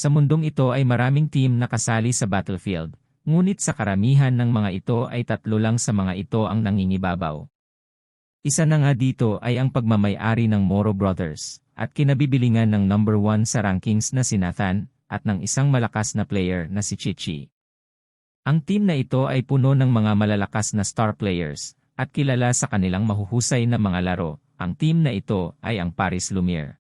Sa mundong ito ay maraming team na kasali sa battlefield, ngunit sa karamihan ng mga ito ay tatlo lang sa mga ito ang nangingibabaw. Isa na nga dito ay ang pagmamay-ari ng Moro Brothers, at kinabibilingan ng number 1 sa rankings na si Nathan, at ng isang malakas na player na si Chichi. Ang team na ito ay puno ng mga malalakas na star players, at kilala sa kanilang mahuhusay na mga laro. Ang team na ito ay ang Paris Lumiere.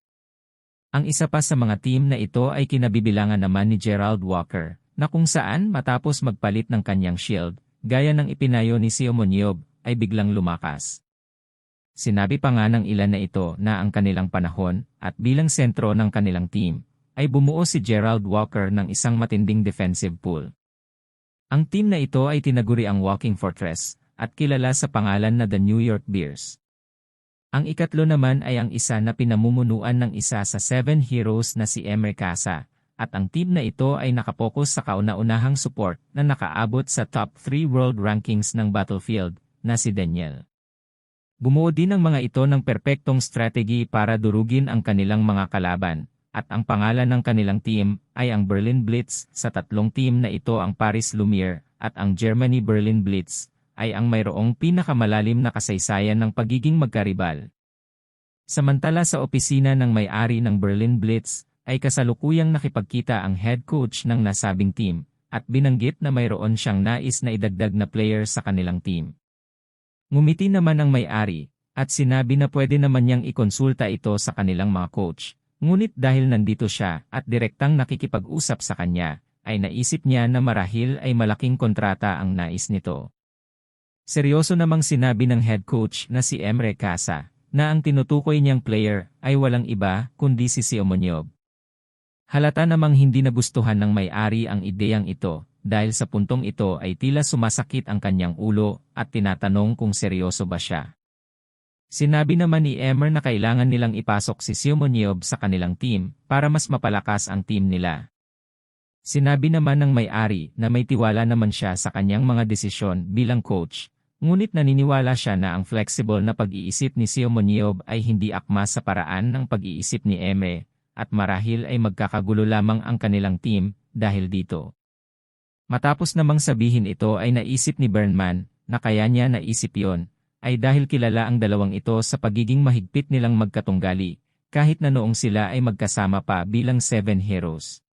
Ang isa pa sa mga team na ito ay kinabibilangan naman ni Gerald Walker, na kung saan matapos magpalit ng kanyang shield, gaya ng ipinayo ni Siomonyov, ay biglang lumakas. Sinabi pa nga ng ilan na ito na ang kanilang panahon, at bilang sentro ng kanilang team, ay bumuo si Gerald Walker ng isang matinding defensive pool. Ang team na ito ay tinaguri ang Walking Fortress, at kilala sa pangalan na The New York Bears. Ang ikatlo naman ay ang isa na pinamumunuan ng isa sa 7 heroes na si Emre Casa, at ang team na ito ay nakapokus sa kauna-unahang support na nakaabot sa top 3 world rankings ng Battlefield, na si Daniel. Bumuo din ang mga ito ng perpektong strategy para durugin ang kanilang mga kalaban, at ang pangalan ng kanilang team ay ang Berlin Blitz. Sa tatlong team na ito ang Paris Lumiere at ang Germany Berlin Blitz ay ang mayroong pinakamalalim na kasaysayan ng pagiging magkaribal. Samantala sa opisina ng may-ari ng Berlin Blitz ay kasalukuyang nakipagkita ang head coach ng nasabing team at binanggit na mayroon siyang nais na idagdag na player sa kanilang team. Ngumiti naman ang may-ari, at sinabi na pwede naman niyang ikonsulta ito sa kanilang mga coach, ngunit dahil nandito siya at direktang nakikipag-usap sa kanya, ay naisip niya na marahil ay malaking kontrata ang nais nito. Seryoso namang sinabi ng head coach na si Emre Casa, na ang tinutukoy niyang player ay walang iba kundi si Siomonyov. Halata namang hindi nagustuhan ng may-ari ang ideyang ito, dahil sa puntong ito ay tila sumasakit ang kanyang ulo at tinatanong kung seryoso ba siya. Sinabi naman ni Emre na kailangan nilang ipasok si Siomonyov sa kanilang team para mas mapalakas ang team nila. Sinabi naman ng may-ari na may tiwala naman siya sa kanyang mga desisyon bilang coach, ngunit naniniwala siya na ang flexible na pag-iisip ni Siomonyov ay hindi akma sa paraan ng pag-iisip ni Emre, at marahil ay magkakagulo lamang ang kanilang team dahil dito. Matapos namang sabihin ito ay naisip ni Burnman na kaya niya naisip yon, ay dahil kilala ang dalawang ito sa pagiging mahigpit nilang magkatunggali, kahit na noong sila ay magkasama pa bilang 7 heroes.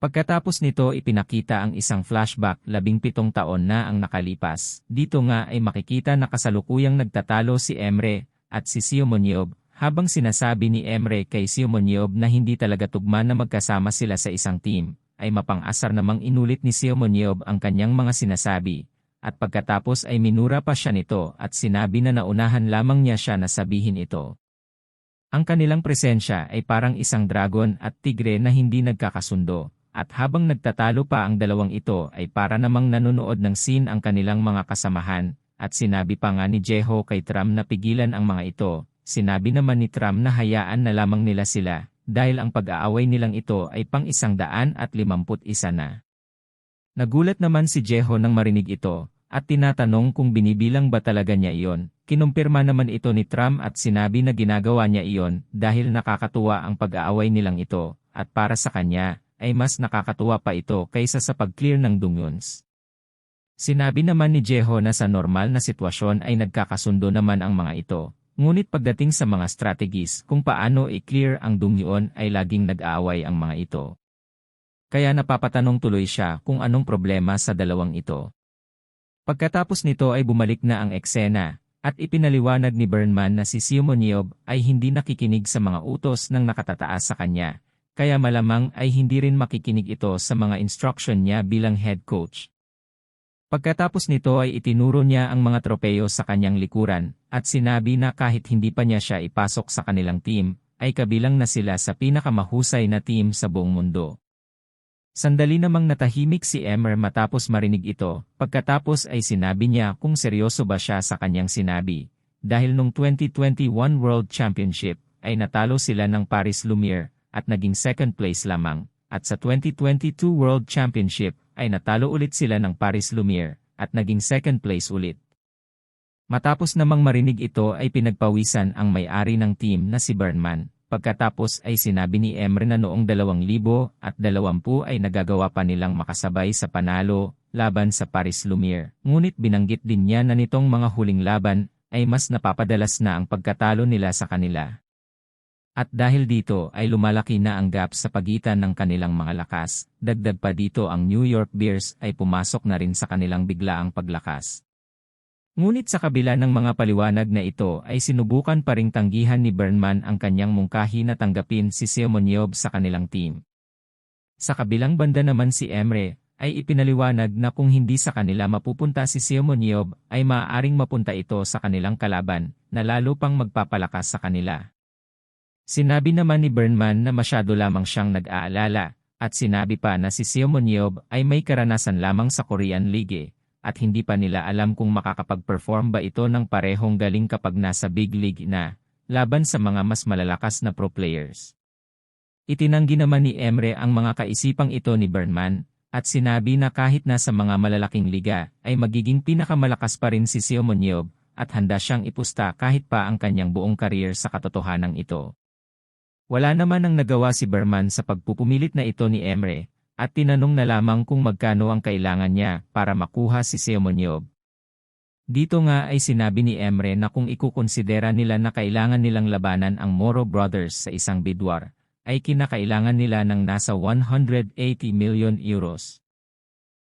Pagkatapos nito ipinakita ang isang flashback 17 taon na ang nakalipas. Dito nga ay makikita na kasalukuyang nagtatalo si Emre at si Siomonyov, habang sinasabi ni Emre kay Siomonyov na hindi talaga tugma na magkasama sila sa isang team, ay mapang-asar namang inulit ni Siomonyov ang kanyang mga sinasabi, at pagkatapos ay minura pa siya nito at sinabi na naunahan lamang niya siya na sabihin ito. Ang kanilang presensya ay parang isang dragon at tigre na hindi nagkakasundo. At habang nagtatalo pa ang dalawang ito ay para namang nanonood ng scene ang kanilang mga kasamahan, at sinabi pa nga ni Jeho kay Tram na pigilan ang mga ito, sinabi naman ni Tram na hayaan na lamang nila sila, dahil ang pag-aaway nilang ito ay pang 151 na. Nagulat naman si Jeho nang marinig ito, at tinatanong kung binibilang ba talaga niya iyon. Kinumpirma naman ito ni Tram at sinabi na ginagawa niya iyon dahil nakakatuwa ang pag-aaway nilang ito, at para sa kanya, ay mas nakakatuwa pa ito kaysa sa pag-clear ng dungyons. Sinabi naman ni Jeho na sa normal na sitwasyon ay nagkakasundo naman ang mga ito, ngunit pagdating sa mga strategies kung paano i-clear ang dungyon ay laging nag-aaway ang mga ito. Kaya napapatanong tuloy siya kung anong problema sa dalawang ito. Pagkatapos nito ay bumalik na ang eksena, at ipinaliwanag ni Burnman na si Siomonyov ay hindi nakikinig sa mga utos ng nakatataas sa kanya, kaya malamang ay hindi rin makikinig ito sa mga instruction niya bilang head coach. Pagkatapos nito ay itinuro niya ang mga tropeyo sa kanyang likuran, at sinabi na kahit hindi pa niya siya ipasok sa kanilang team, ay kabilang na sila sa pinakamahusay na team sa buong mundo. Sandali namang natahimik si Emre matapos marinig ito, pagkatapos ay sinabi niya kung seryoso ba siya sa kanyang sinabi, dahil nung 2021 World Championship ay natalo sila ng Paris Lumiere, at naging second place lamang, at sa 2022 World Championship ay natalo ulit sila ng Paris Lumiere, at naging second place ulit. Matapos namang marinig ito ay pinagpawisan ang may-ari ng team na si Burnman, Pagkatapos ay sinabi ni Emre na noong 2020 ay nagagawa pa nilang makasabay sa panalo laban sa Paris Lumiere. Ngunit binanggit din niya na nitong mga huling laban ay mas napapadalas na ang pagkatalo nila sa kanila. At dahil dito ay lumalaki na ang gap sa pagitan ng kanilang mga lakas. Dagdag pa dito ang New York Bears ay pumasok na rin sa kanilang biglaang paglakas. Ngunit sa kabila ng mga paliwanag na ito ay sinubukan pa ring tanggihan ni Berman ang kanyang mungkahi na tanggapin si Semyonov sa kanilang team. Sa kabilang banda naman si Emre ay ipinaliwanag na kung hindi sa kanila mapupunta si Semyonov ay maaaring mapunta ito sa kanilang kalaban na lalo pang magpapalakas sa kanila. Sinabi naman ni Berman na masyado lamang siyang nag-aalala at sinabi pa na si Semyonov ay may karanasan lamang sa Korean League at hindi pa nila alam kung makakapag-perform ba ito ng parehong galing kapag nasa big league na, laban sa mga mas malalakas na pro players. Itinanggi naman ni Emre ang mga kaisipang ito ni Berman, at sinabi na kahit nasa mga malalaking liga, ay magiging pinakamalakas pa rin si Semyonov, at handa siyang ipusta kahit pa ang kanyang buong career sa katotohanan ito. Wala naman ang nagawa si Berman sa pagpupumilit na ito ni Emre, at tinanong na lamang kung magkano ang kailangan niya para makuha si Semyonov. Dito nga ay sinabi ni Emre na kung ikukonsidera nila na kailangan nilang labanan ang Moro Brothers sa isang bid war, ay kinakailangan nila ng nasa 180 million euros.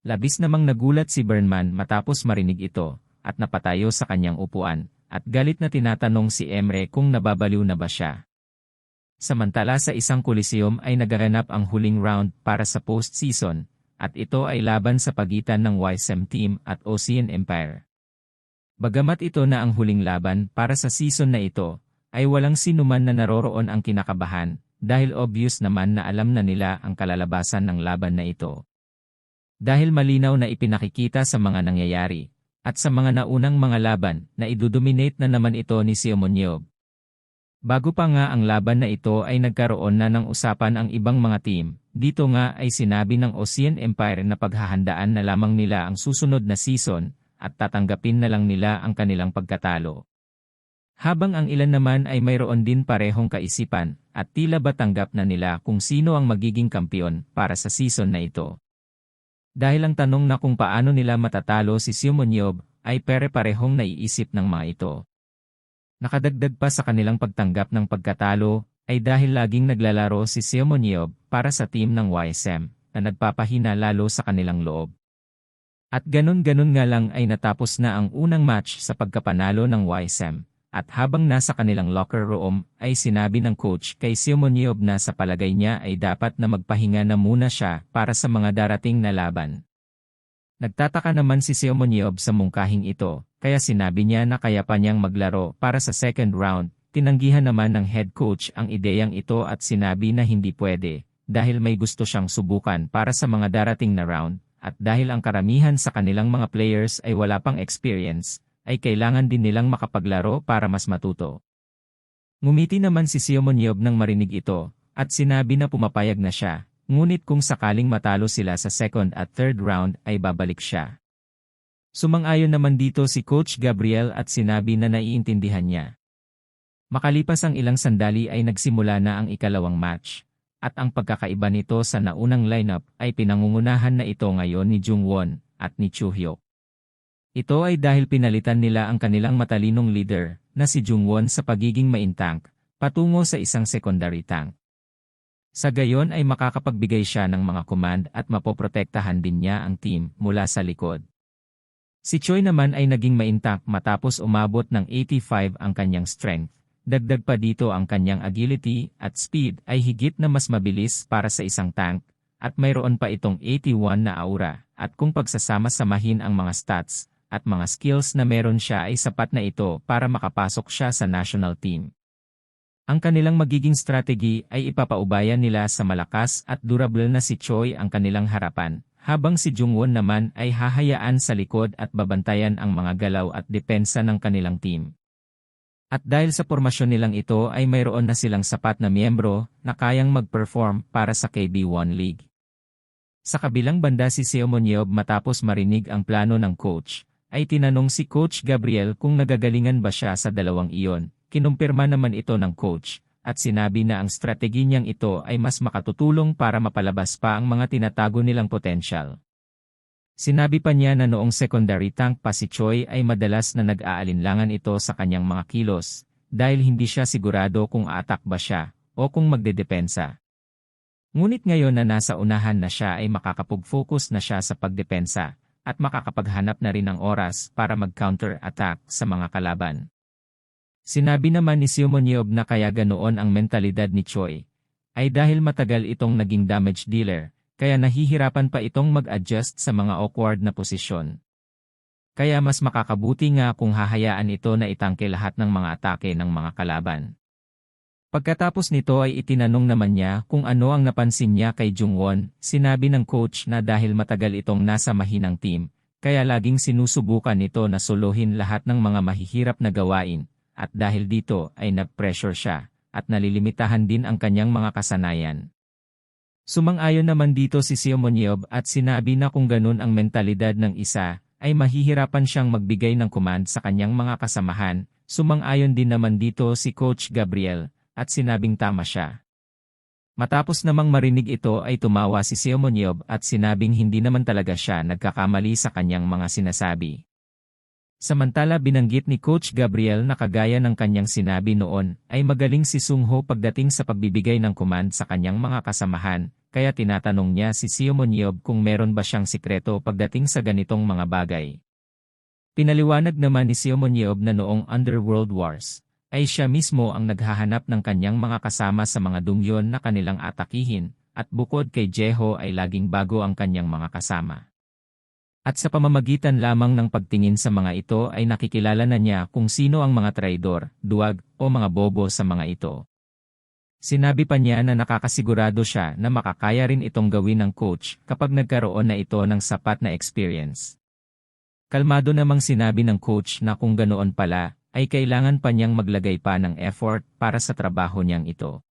Labis namang nagulat si Berman matapos marinig ito, at napatayo sa kanyang upuan, at galit na tinatanong si Emre kung nababaliw na ba siya. Samantala sa isang Coliseum ay nagaganap ang huling round para sa postseason, at ito ay laban sa pagitan ng YSM Team at Ocean Empire. Bagamat ito na ang huling laban para sa season na ito, ay walang sinuman na naroroon ang kinakabahan, dahil obvious naman na alam na nila ang kalalabasan ng laban na ito. Dahil malinaw na ipinakikita sa mga nangyayari, at sa mga naunang mga laban na idudominate na naman ito ni Semyonov. Bago pa nga ang laban na ito ay nagkaroon na ng usapan ang ibang mga team, dito nga ay sinabi ng Ocean Empire na paghahandaan na lamang nila ang susunod na season at tatanggapin na lang nila ang kanilang pagkatalo. Habang ang ilan naman ay mayroon din parehong kaisipan at tila ba tanggap na nila kung sino ang magiging kampiyon para sa season na ito. Dahil ang tanong na kung paano nila matatalo si Semyonov ay pare-parehong naiisip ng mga ito. Nakadagdag pa sa kanilang pagtanggap ng pagkatalo ay dahil laging naglalaro si Semyonov para sa team ng YSM na nagpapahina lalo sa kanilang loob. At ganun-ganun nga lang ay natapos na ang unang match sa pagkapanalo ng YSM at habang nasa kanilang locker room ay sinabi ng coach kay Semyonov na sa palagay niya ay dapat na magpahinga na muna siya para sa mga darating na laban. Nagtataka naman si Semyonov sa mungkahing ito. Kaya sinabi niya na kaya pa niyang maglaro para sa second round, tinanggihan naman ng head coach ang ideyang ito at sinabi na hindi pwede, dahil may gusto siyang subukan para sa mga darating na round, at dahil ang karamihan sa kanilang mga players ay wala pang experience, ay kailangan din nilang makapaglaro para mas matuto. Ngumiti naman si Semyonov nang marinig ito, at sinabi na pumapayag na siya, ngunit kung sakaling matalo sila sa second at third round ay babalik siya. Sumang-ayon naman dito si Coach Gabriel at sinabi na naiintindihan niya. Makalipas ang ilang sandali ay nagsimula na ang ikalawang match, at ang pagkakaiba nito sa naunang lineup ay pinangungunahan na ito ngayon ni Jungwon at ni Chu Hyuk. Ito ay dahil pinalitan nila ang kanilang matalinong leader na si Jungwon sa pagiging main tank, patungo sa isang secondary tank. Sa gayon ay makakapagbigay siya ng mga command at mapoprotektahan din niya ang team mula sa likod. Si Choi naman ay naging maintak matapos umabot ng 85 ang kanyang strength. Dagdag pa dito ang kanyang agility at speed ay higit na mas mabilis para sa isang tank, at mayroon pa itong 81 na aura, at kung pagsasama-samahin ang mga stats at mga skills na meron siya ay sapat na ito para makapasok siya sa national team. Ang kanilang magiging strategy ay ipapaubayan nila sa malakas at durable na si Choi ang kanilang harapan, habang si Jungwon naman ay hahayaan sa likod at babantayan ang mga galaw at depensa ng kanilang team. At dahil sa formasyon nilang ito ay mayroon na silang sapat na miyembro na kayang mag-perform para sa KB1 League. Sa kabilang banda si Semyonov matapos marinig ang plano ng coach, ay tinanong si Coach Gabriel kung nagagalingan ba siya sa dalawang iyon. Kinumpirma naman ito ng coach, at sinabi na ang strategi niyang ito ay mas makatutulong para mapalabas pa ang mga tinatago nilang potensyal. Sinabi pa niya na noong secondary tank pa si Choi ay madalas na nag-aalinlangan ito sa kanyang mga kilos, dahil hindi siya sigurado kung aatak ba siya o kung magdedepensa. Ngunit ngayon na nasa unahan na siya ay makakapag-focus na siya sa pagdepensa at makakapaghanap na rin ng oras para mag-counter-attack sa mga kalaban. Sinabi naman ni Simonyev na kaya ganoon ang mentalidad ni Choi ay dahil matagal itong naging damage dealer, kaya nahihirapan pa itong mag-adjust sa mga awkward na posisyon. Kaya mas makakabuti nga kung hahayaan ito na itangke lahat ng mga atake ng mga kalaban. Pagkatapos nito ay itinanong naman niya kung ano ang napansin niya kay Jungwon. Sinabi ng coach na dahil matagal itong nasa mahinang team, kaya laging sinusubukan nito na solohin lahat ng mga mahihirap na gawain, at dahil dito ay nag-pressure siya, at nalilimitahan din ang kanyang mga kasanayan. Sumang-ayon naman dito si Simonyev at sinabi na kung ganun ang mentalidad ng isa, ay mahihirapan siyang magbigay ng command sa kanyang mga kasamahan. Sumang-ayon din naman dito si Coach Gabriel, at sinabing tama siya. Matapos namang marinig ito ay tumawa si Simonyev at sinabing hindi naman talaga siya nagkakamali sa kanyang mga sinasabi. Samantala binanggit ni Coach Gabriel na kagaya ng kanyang sinabi noon, ay magaling si Sungho pagdating sa pagbibigay ng command sa kanyang mga kasamahan, kaya tinatanong niya si Simonyev kung meron ba siyang sikreto pagdating sa ganitong mga bagay. Pinaliwanag naman ni Simonyev na noong Underworld Wars, ay siya mismo ang naghahanap ng kanyang mga kasama sa mga dungyon na kanilang atakihin, at bukod kay Jeho ay laging bago ang kanyang mga kasama. At sa pamamagitan lamang ng pagtingin sa mga ito ay nakikilala na niya kung sino ang mga traidor, duwag, o mga bobo sa mga ito. Sinabi pa niya na nakakasigurado siya na makakaya rin itong gawin ng coach kapag nagkaroon na ito ng sapat na experience. Kalmado namang sinabi ng coach na kung ganoon pala, ay kailangan pa niyang maglagay pa ng effort para sa trabaho niyang ito.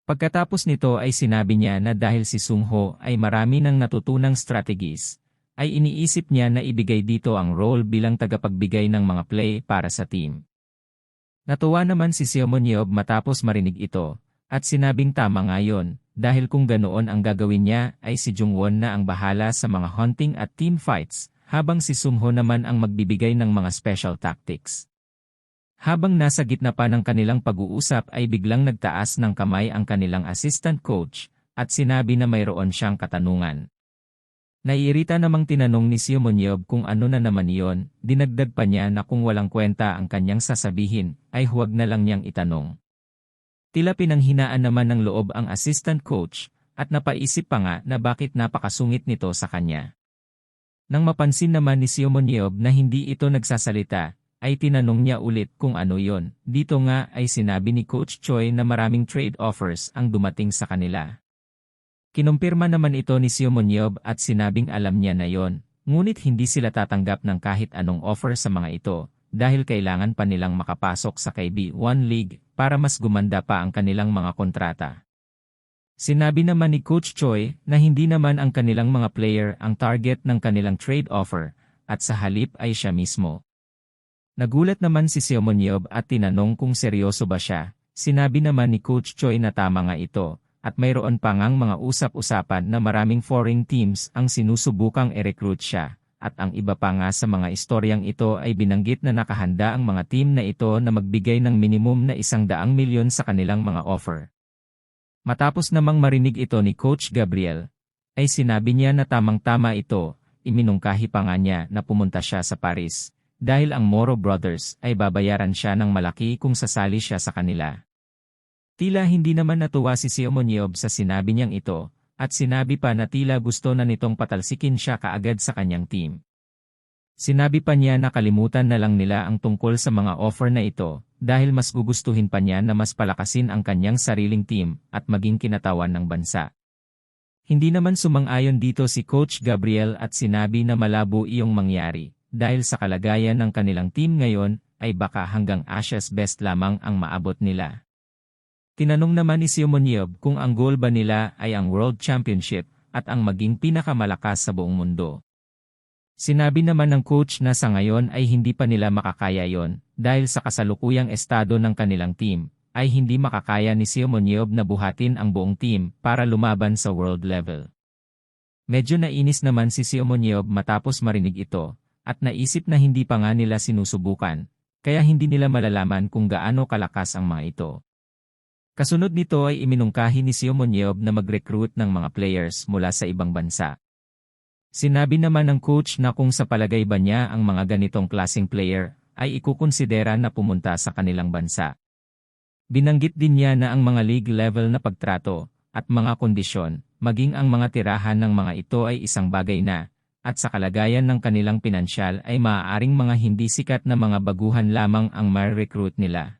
Pagkatapos nito ay sinabi niya na dahil si Sungho ay marami ng natutunang strategies, ay iniisip niya na ibigay dito ang role bilang tagapagbigay ng mga play para sa team. Natuwa naman si Simonyev matapos marinig ito, at sinabing tama nga yun, dahil kung ganoon ang gagawin niya ay si Jungwon na ang bahala sa mga hunting at team fights, habang si Sungho naman ang magbibigay ng mga special tactics. Habang nasa gitna pa ng kanilang pag-uusap ay biglang nagtaas ng kamay ang kanilang assistant coach, at sinabi na mayroon siyang katanungan. Naiirita namang tinanong ni Simonyev kung ano na naman iyon, dinagdag pa niya na kung walang kwenta ang kanyang sasabihin, ay huwag na lang niyang itanong. Tila pinanghinaan naman ng loob ang assistant coach, at napaisip pa nga na bakit napakasungit nito sa kanya. Nang mapansin naman ni Simonyev na hindi ito nagsasalita, ay tinanong niya ulit kung ano iyon. Dito nga ay sinabi ni Coach Choi na maraming trade offers ang dumating sa kanila. Kinumpirma naman ito ni Simonyev at sinabing alam niya na yon, ngunit hindi sila tatanggap ng kahit anong offer sa mga ito, dahil kailangan pa nilang makapasok sa KB1 League para mas gumanda pa ang kanilang mga kontrata. Sinabi naman ni Coach Choi na hindi naman ang kanilang mga player ang target ng kanilang trade offer, at sa halip ay siya mismo. Nagulat naman si Simonyev at tinanong kung seryoso ba siya. Sinabi naman ni Coach Choi na tama nga ito, at mayroon pa ngang mga usap-usapan na maraming foreign teams ang sinusubukang i-recruit siya, at ang iba pa nga sa mga istoryang ito ay binanggit na nakahanda ang mga team na ito na magbigay ng minimum na 100 milyon sa kanilang mga offer. Matapos namang marinig ito ni Coach Gabriel, ay sinabi niya na tamang-tama ito, iminungkahi pa nga niya na pumunta siya sa Paris, dahil ang Moro Brothers ay babayaran siya ng malaki kung sasali siya sa kanila. Tila hindi naman natuwa si Simonyev sa sinabi niyang ito, at sinabi pa na tila gusto na nitong patalsikin siya kaagad sa kanyang team. Sinabi pa niya na kalimutan na lang nila ang tungkol sa mga offer na ito, dahil mas gugustuhin pa niya na mas palakasin ang kanyang sariling team at maging kinatawan ng bansa. Hindi naman sumang-ayon dito si Coach Gabriel at sinabi na malabo iyong mangyari, dahil sa kalagayan ng kanilang team ngayon, ay baka hanggang Asia's Best lamang ang maabot nila. Tinanong naman ni Simonyev kung ang goal ba nila ay ang World Championship at ang maging pinakamalakas sa buong mundo. Sinabi naman ng coach na sa ngayon ay hindi pa nila makakaya yon dahil sa kasalukuyang estado ng kanilang team, ay hindi makakaya ni Simonyev na buhatin ang buong team para lumaban sa world level. Medyo nainis naman si Simonyev matapos marinig ito, at naisip na hindi pa nga nila sinusubukan, kaya hindi nila malalaman kung gaano kalakas ang mga ito. Kasunod nito ay iminungkahi ni Simonyev na mag-recruit ng mga players mula sa ibang bansa. Sinabi naman ng coach na kung sa palagay ba niya ang mga ganitong klaseng player ay ikukonsidera na pumunta sa kanilang bansa. Binanggit din niya na ang mga league level na pagtrato at mga kondisyon, maging ang mga tirahan ng mga ito ay isang bagay na, at sa kalagayan ng kanilang pinansyal ay maaaring mga hindi sikat na mga baguhan lamang ang ma-recruit nila.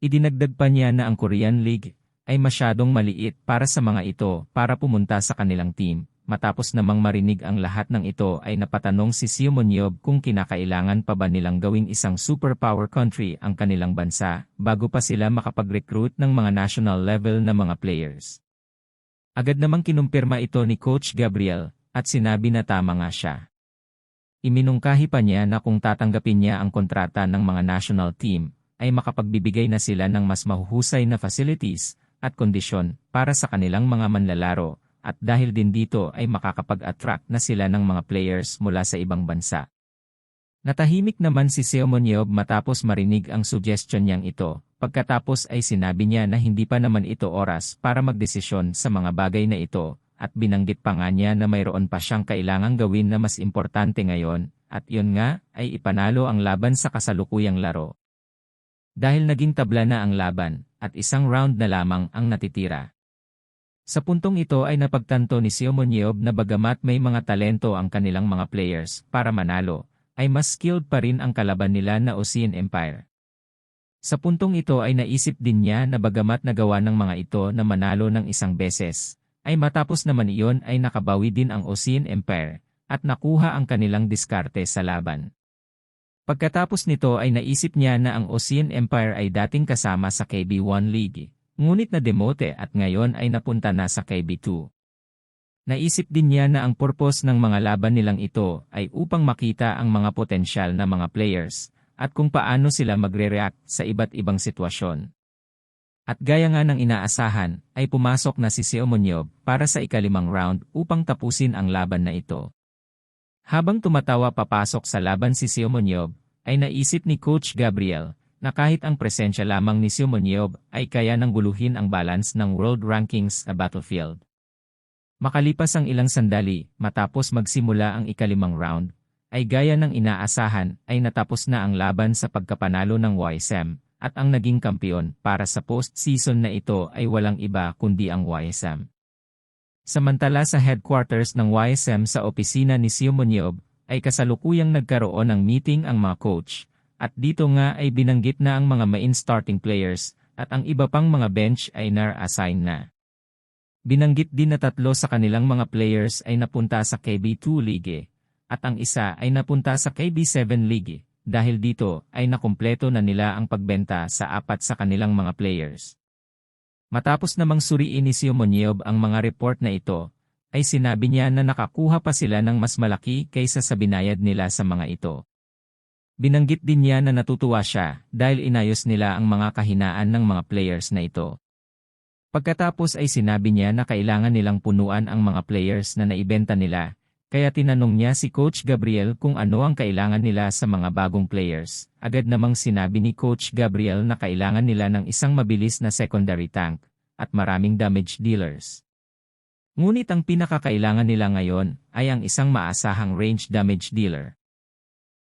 Idinagdag pa niya na ang Korean League ay masyadong maliit para sa mga ito para pumunta sa kanilang team. Matapos namang marinig ang lahat ng ito ay napatanong si Simonyev kung kinakailangan pa ba nilang gawing isang superpower country ang kanilang bansa bago pa sila makapag-recruit ng mga national level na mga players. Agad namang kinumpirma ito ni Coach Gabriel at sinabi na tama nga siya. Iminungkahi pa niya na kung tatanggapin niya ang kontrata ng mga national team ay makapagbibigay na sila ng mas mahuhusay na facilities at kondisyon para sa kanilang mga manlalaro. At dahil din dito ay makakapag-attract na sila ng mga players mula sa ibang bansa. Natahimik naman si Simonyev matapos marinig ang suggestion niyang ito, pagkatapos ay sinabi niya na hindi pa naman ito oras para magdesisyon sa mga bagay na ito, at binanggit pa nga niya na mayroon pa siyang kailangang gawin na mas importante ngayon, at yun nga ay ipanalo ang laban sa kasalukuyang laro. Dahil naging tabla na ang laban, at isang round na lamang ang natitira. Sa puntong ito ay napagtanto ni Simonyev na bagamat may mga talento ang kanilang mga players para manalo, ay mas skilled pa rin ang kalaban nila na Ocean Empire. Sa puntong ito ay naisip din niya na bagamat nagawa ng mga ito na manalo ng isang beses, ay matapos naman iyon ay nakabawi din ang Ocean Empire, at nakuha ang kanilang diskarte sa laban. Pagkatapos nito ay naisip niya na ang Ocean Empire ay dating kasama sa KB1 League. Ngunit na-demote at ngayon ay napunta na sa KB2. Naisip din niya na ang purpose ng mga laban nilang ito ay upang makita ang mga potensyal na mga players at kung paano sila magre-react sa iba't ibang sitwasyon. At gaya nga ng inaasahan, ay pumasok na si Simonyev para sa ikalimang round upang tapusin ang laban na ito. Habang tumatawa papasok sa laban si Simonyev, ay naisip ni Coach Gabriel na kahit ang presensya lamang ni Simonyev ay kaya nang guluhin ang balance ng world rankings sa battlefield. Makalipas ang ilang sandali, matapos magsimula ang ikalimang round, ay gaya ng inaasahan ay natapos na ang laban sa pagkapanalo ng YSM, at ang naging kampiyon para sa post-season na ito ay walang iba kundi ang YSM. Samantala sa headquarters ng YSM sa opisina ni Simonyev, ay kasalukuyang nagkaroon ng meeting ang mga coach. At dito nga ay binanggit na ang mga main starting players at ang iba pang mga bench ay na-assign na. Binanggit din na 3 sa kanilang mga players ay napunta sa KB2 League at ang isa ay napunta sa KB7 League. Dahil dito ay nakumpleto na nila ang pagbenta sa 4 sa kanilang mga players. Matapos namang suriin ni Simonyev ang mga report na ito, ay sinabi niya na nakakuha pa sila ng mas malaki kaysa sa binayad nila sa mga ito. Binanggit din niya na natutuwa siya dahil inayos nila ang mga kahinaan ng mga players na ito. Pagkatapos ay sinabi niya na kailangan nilang punuan ang mga players na naibenta nila, kaya tinanong niya si Coach Gabriel kung ano ang kailangan nila sa mga bagong players. Agad namang sinabi ni Coach Gabriel na kailangan nila ng isang mabilis na secondary tank at maraming damage dealers. Ngunit ang pinakakailangan nila ngayon ay ang isang maasahang range damage dealer.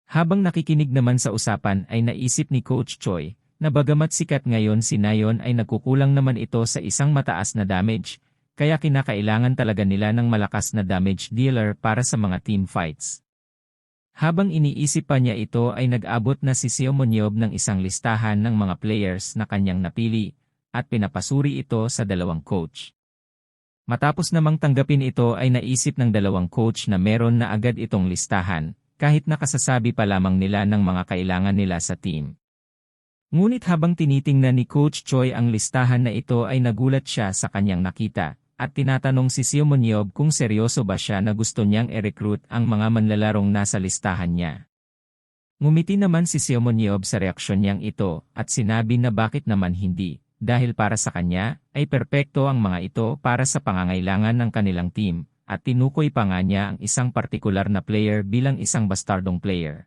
Habang nakikinig naman sa usapan ay naisip ni Coach Choi na bagamat sikat ngayon si Nayon ay nagkukulang naman ito sa isang mataas na damage, kaya kinakailangan talaga nila ng malakas na damage dealer para sa mga team fights. Habang iniisip pa niya ito ay nag-abot na si Simonyev ng isang listahan ng mga players na kanyang napili at pinapasuri ito sa 2 coach. Matapos namang tanggapin ito ay naisip ng 2 coach na meron na agad itong listahan, kahit nakasasabi pa lamang nila ng mga kailangan nila sa team. Ngunit habang tinitingnan ni Coach Choi ang listahan na ito ay nagulat siya sa kanyang nakita, at tinatanong si Simonyev kung seryoso ba siya na gusto niyang i-recruit ang mga manlalarong nasa listahan niya. Ngumiti naman si Simonyev sa reaksyon niyang ito at sinabi na bakit naman hindi, dahil para sa kanya ay perpekto ang mga ito para sa pangangailangan ng kanilang team, at tinukoy pa nga niya ang isang partikular na player bilang isang bastardong player.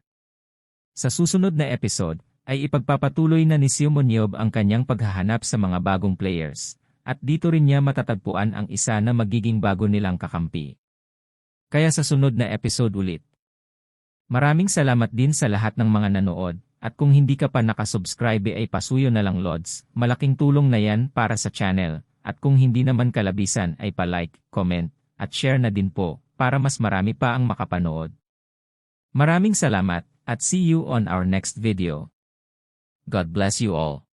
Sa susunod na episode, ay ipagpapatuloy na ni Simonyev ang kanyang paghahanap sa mga bagong players, at dito rin niya matatagpuan ang isa na magiging bago nilang kakampi. Kaya sa sunod na episode ulit. Maraming salamat din sa lahat ng mga nanood, at kung hindi ka pa nakasubscribe ay pasuyo na lang Lods, malaking tulong na yan para sa channel, at kung hindi naman kalabisan ay pa-like, comment, at share na din po, para mas marami pa ang makapanood. Maraming salamat, at see you on our next video. God bless you all.